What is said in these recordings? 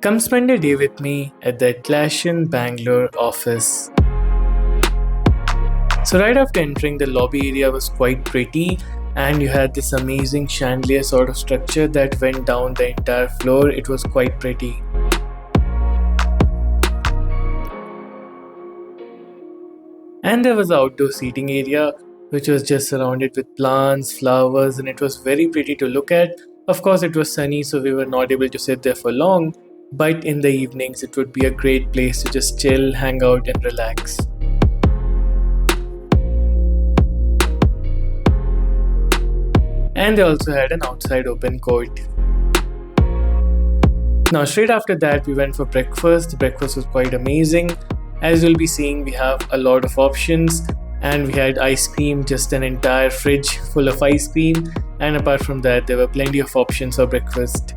Come spend a day with me at the Atlassian Bangalore office. So right after entering, the lobby area was quite pretty and you had this amazing chandelier sort of structure that went down the entire floor. It was quite pretty. And there was the outdoor seating area which was just surrounded with plants, flowers, and it was very pretty to look at. Of course it was sunny, so we were not able to sit there for long, but in the evenings it would be a great place to just chill, hang out and relax. And they also had an outside open court. Now straight after that we went for breakfast. The breakfast was quite amazing. As you'll be seeing, we have a lot of options and we had ice cream, just an entire fridge full of ice cream, and apart from that there were plenty of options for breakfast.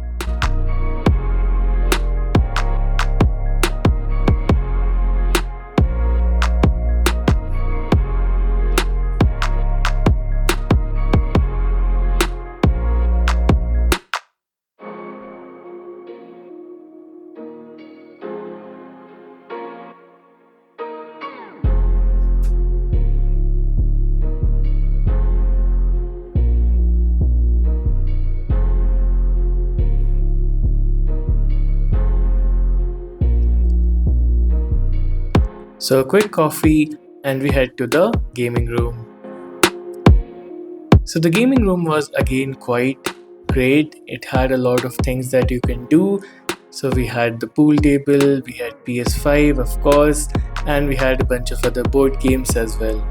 So a quick coffee and we head to the gaming room. So the gaming room was again quite great. It had a lot of things that you can do. So we had the pool table, we had PS5 of course, and we had a bunch of other board games as well.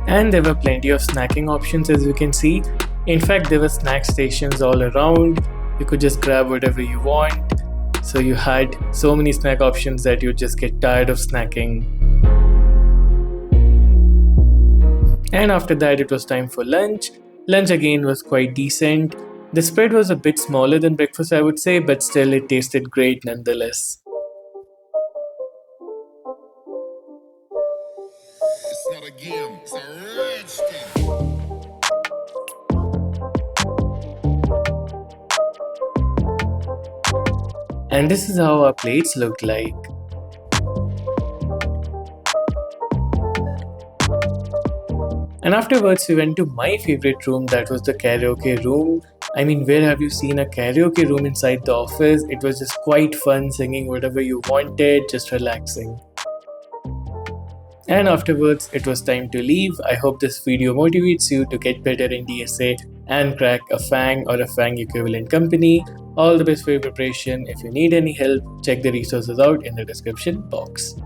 And there were plenty of snacking options, as you can see. In fact, there were snack stations all around. You could just grab whatever you want. So you had so many snack options that you just get tired of snacking. And after that it was time for lunch. Lunch again was quite decent. The spread was a bit smaller than breakfast, I would say, but still it tasted great nonetheless. It's not a game, it's a rich thing. And this is how our plates looked like. And afterwards we went to my favorite room, that was the karaoke room. I mean, where have you seen a karaoke room inside the office? It was just quite fun, singing whatever you wanted, just relaxing. And afterwards it was time to leave. I hope this video motivates you to get better in DSA and crack a FANG or a FANG equivalent company. All the best for your preparation. If you need any help, check the resources out in the description box.